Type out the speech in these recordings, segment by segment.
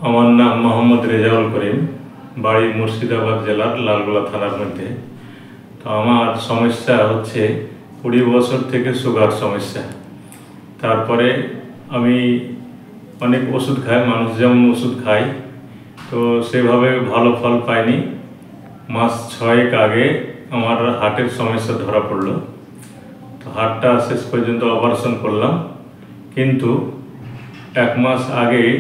আমার নাম মোহাম্মদ রেজাউল করিম, বাড়ি মুর্শিদাবাদ জেলার লালগোলা থানার মধ্যে। তো আমার সমস্যা হচ্ছে 20 বছর থেকে সুগার সমস্যা। তারপরে আমি অনেক ওষুধ খাই, মানুষ যেমন ওষুধ খায়, তো সেভাবে ভালো ফল পাইনি। মাস 6 আগে আমার হার্টের সমস্যা ধরা পড়লো। তো হার্টটা শেষ পর্যন্ত অপারেশন করলাম, কিন্তু 1 মাস আগেই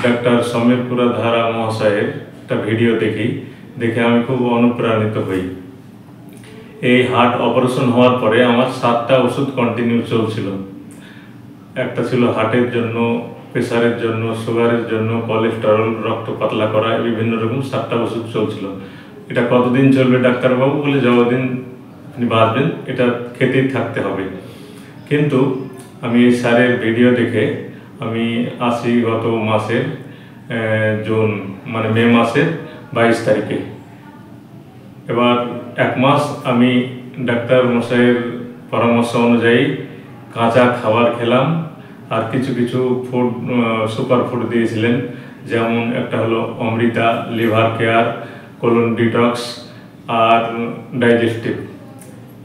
ডাক্তার সমীর পুরাধারা মহাশয়ের একটা ভিডিও দেখে আমি খুব অনুপ্রাণিত হই। এই হার্ট অপারেশন হওয়ার পরে আমার 7টা ওষুধ কন্টিনিউ চলছিল। একটা ছিল হার্টের জন্য, প্রেশারের জন্য, সুগারের জন্য, কোলেস্টেরল, রক্ত পাতলা করা, বিভিন্ন রকম 7টা ওষুধ চলছিল। এটা কতদিন চলবে ডাক্তারবাবু? বলে যতদিন আপনি বাঁচবেন এটা খেতেই থাকতে হবে। কিন্তু আমি এই স্যারের ভিডিও দেখে আমি আসি গত মাসের মে মাসের 22 তারিখে। এবার 1 মাস আমি ডাক্তার মশাইয়ের পরামর্শ অনুযায়ী কাঁচা খাবার খেলাম, আর কিছু ফুড সুপার ফুড দিয়েছিলেন, যেমন একটা হলো Amrita, liver care, colon detox আর ডাইজেস্টিভ।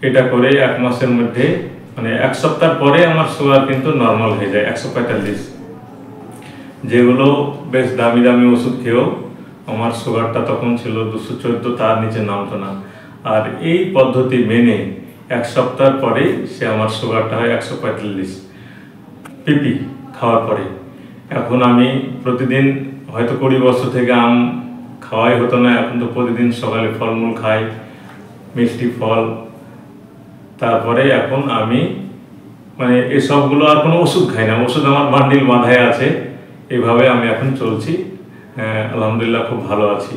এটা করে 1 মাসের মধ্যে 1 সপ্তাহ পরে আমার সুগার কিন্তু নর্মাল হয়ে যায় 145। যেগুলো বেশ দামি দামি ওষুধ খেয়েও আমার সুগারটা তখন ছিল 214, তার নিচে নামতো না। আর এই পদ্ধতি মেনে 1 সপ্তাহ পরে সে আমার সুগারটা হয় 145 পিপি খাওয়ার পরে। এখন আমি প্রতিদিন, হয়তো 20 বছর থেকে আম খাওয়াই হতো না, এখন তো প্রতিদিন সকালে ফলমূল খাই, মিষ্টি ফল। তারপরে এখন আমি এসবগুলো আর কোনো ওষুধ খাই না, ওষুধ আমার বান্ডিল বাঁধাই আছে। এভাবে আমি এখন চলছি, আলহামদুলিল্লাহ খুব ভালো আছি।